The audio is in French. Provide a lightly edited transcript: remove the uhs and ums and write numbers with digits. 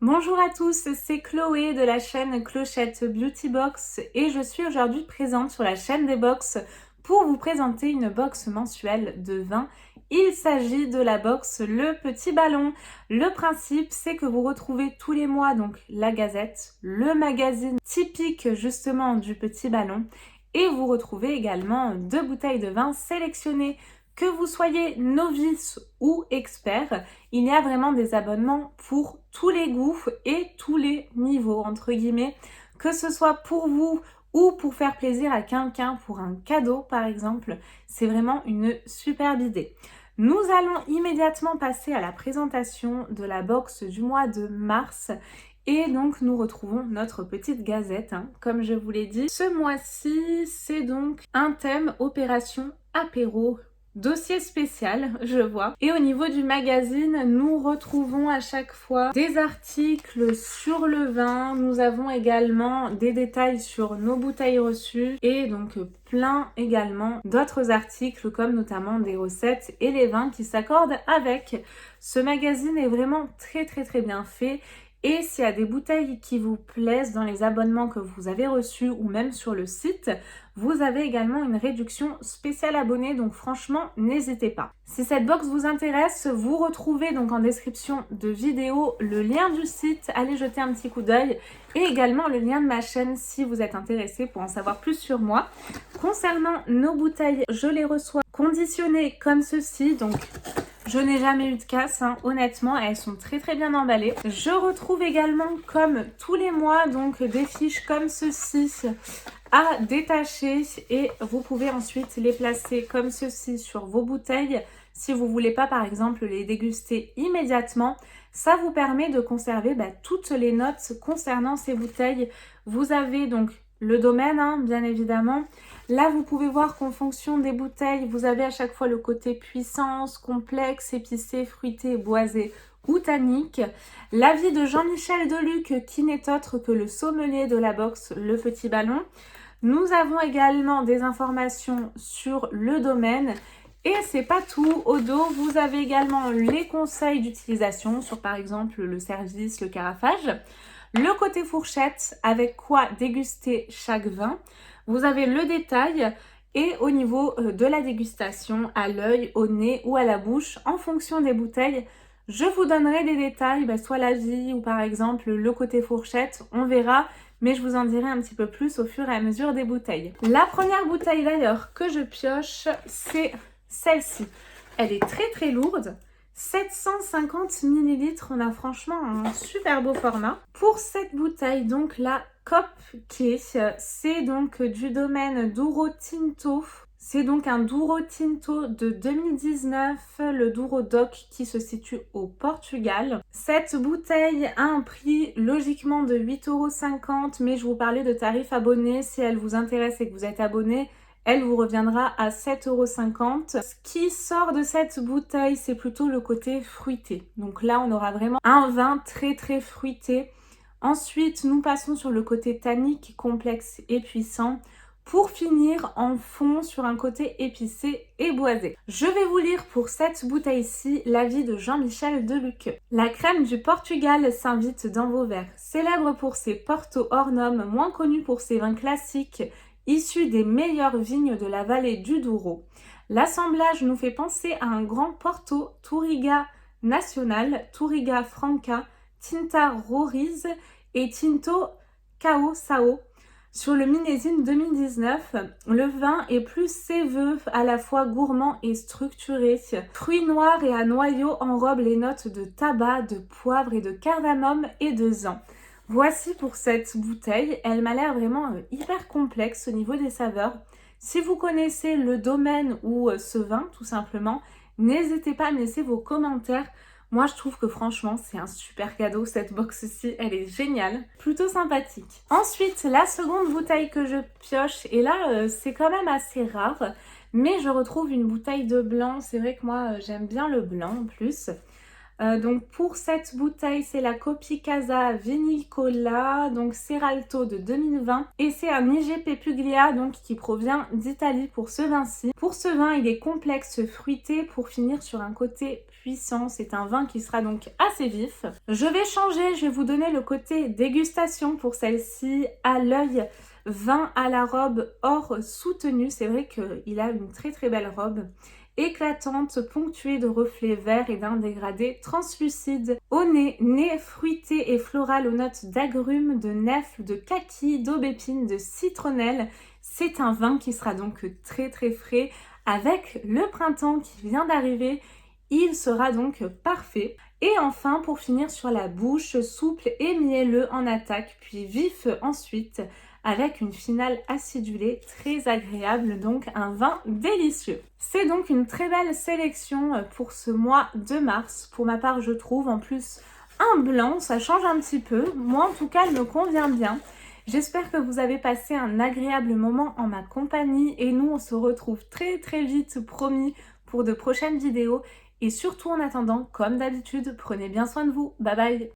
Bonjour à tous, c'est Chloé de la chaîne Clochette Beauty Box et je suis aujourd'hui présente sur la chaîne des box pour vous présenter une box mensuelle de vin. Il s'agit de la box Le Petit Ballon. Le principe, c'est que vous retrouvez tous les mois donc la Gazette, le magazine typique justement du Petit Ballon et vous retrouvez également 2 bouteilles de vin sélectionnées. Que vous soyez novice ou expert, il y a vraiment des abonnements pour tous les goûts et tous les niveaux, entre guillemets, que ce soit pour vous ou pour faire plaisir à quelqu'un pour un cadeau par exemple, c'est vraiment une superbe idée. Nous allons immédiatement passer à la présentation de la box du mois de mars. Et donc nous retrouvons notre petite gazette, comme je vous l'ai dit. Ce mois-ci, c'est donc un thème opération apéro. Dossier spécial, je vois. Et au niveau du magazine, nous retrouvons à chaque fois des articles sur le vin. Nous avons également des détails sur nos bouteilles reçues et donc plein également d'autres articles comme notamment des recettes et les vins qui s'accordent avec. Ce magazine est vraiment très bien fait. Et s'il y a des bouteilles qui vous plaisent dans les abonnements que vous avez reçus ou même sur le site, vous avez également une réduction spéciale abonnée, donc franchement, n'hésitez pas. Si cette box vous intéresse, vous retrouvez donc en description de vidéo le lien du site, allez jeter un petit coup d'œil et également le lien de ma chaîne si vous êtes intéressé pour en savoir plus sur moi. Concernant nos bouteilles, je les reçois conditionnées comme ceci, donc je n'ai jamais eu de casse, honnêtement, elles sont très bien emballées. Je retrouve également, comme tous les mois, donc des fiches comme ceci à détacher et vous pouvez ensuite les placer comme ceci sur vos bouteilles. Si vous voulez pas, par exemple, les déguster immédiatement, ça vous permet de conserver toutes les notes concernant ces bouteilles. Vous avez donc le domaine, bien évidemment. Là, vous pouvez voir qu'en fonction des bouteilles, vous avez à chaque fois le côté puissance, complexe, épicé, fruité, boisé ou tannique. L'avis de Jean-Michel Deluc, qui n'est autre que le sommelier de la box Le Petit Ballon. Nous avons également des informations sur le domaine. Et c'est pas tout, au dos, vous avez également les conseils d'utilisation sur par exemple le service, le carafage. Le côté fourchette, avec quoi déguster chaque vin. Vous avez le détail et au niveau de la dégustation, à l'œil, au nez ou à la bouche, en fonction des bouteilles, je vous donnerai des détails, soit l'avis ou par exemple le côté fourchette, on verra, mais je vous en dirai un petit peu plus au fur et à mesure des bouteilles. La première bouteille d'ailleurs que je pioche, c'est celle-ci. Elle est très lourde. 750 ml, on a franchement un super beau format. Pour cette bouteille, donc la Cupcake, c'est donc du domaine Douro Tinto. C'est donc un Douro Tinto de 2019, le Douro Doc qui se situe au Portugal. Cette bouteille a un prix logiquement de 8,50 €, mais je vous parlais de tarif abonné. Si elle vous intéresse et que vous êtes abonné, elle vous reviendra à 7,50 €. Ce qui sort de cette bouteille, c'est plutôt le côté fruité. Donc là, on aura vraiment un vin très fruité. Ensuite, nous passons sur le côté tannique, complexe et puissant. Pour finir en fond sur un côté épicé et boisé. Je vais vous lire pour cette bouteille-ci l'avis de Jean-Michel Deluc. La crème du Portugal s'invite dans vos verres. Célèbre pour ses Porto Hornum, moins connu pour ses vins classiques, issus des meilleures vignes de la vallée du Douro. L'assemblage nous fait penser à un grand Porto Touriga Nacional, Touriga Franca, Tinta Roriz et Tinto Cao Sao. Sur le millésime 2019, le vin est plus séveux, à la fois gourmand et structuré. Fruits noirs et à noyaux enrobent les notes de tabac, de poivre et de cardamome et de zan. Voici pour cette bouteille, elle m'a l'air vraiment hyper complexe au niveau des saveurs. Si vous connaissez le domaine ou ce vin tout simplement, n'hésitez pas à me laisser vos commentaires. Moi je trouve que franchement c'est un super cadeau, cette box-ci, elle est géniale, plutôt sympathique. Ensuite, la seconde bouteille que je pioche, et là c'est quand même assez rare, mais je retrouve une bouteille de blanc, c'est vrai que moi j'aime bien le blanc en plus. Donc pour cette bouteille, c'est la Copicasa Vinicola, donc Seralto de 2020. Et c'est un IGP Puglia, donc qui provient d'Italie pour ce vin-ci. Pour ce vin, il est complexe, fruité pour finir sur un côté puissant. C'est un vin qui sera donc assez vif. Je vais changer, je vais vous donner le côté dégustation pour celle-ci. À l'œil, vin à la robe or soutenu. C'est vrai qu'il a une très très belle robe. Éclatante, ponctuée de reflets verts et d'un dégradé translucide. Au nez, nez fruité et floral aux notes d'agrumes, de nèfles, de kaki, d'aubépine, de citronnelle. C'est un vin qui sera donc très très frais. Avec le printemps qui vient d'arriver, il sera donc parfait. Et enfin, pour finir sur la bouche, souple et mielleux en attaque, puis vif ensuite, avec une finale acidulée très agréable, donc un vin délicieux. C'est donc une très belle sélection pour ce mois de mars. Pour ma part, je trouve en plus un blanc, ça change un petit peu. Moi, en tout cas, elle me convient bien. J'espère que vous avez passé un agréable moment en ma compagnie et nous, on se retrouve très très vite, promis, pour de prochaines vidéos. Et surtout en attendant, comme d'habitude, prenez bien soin de vous. Bye bye!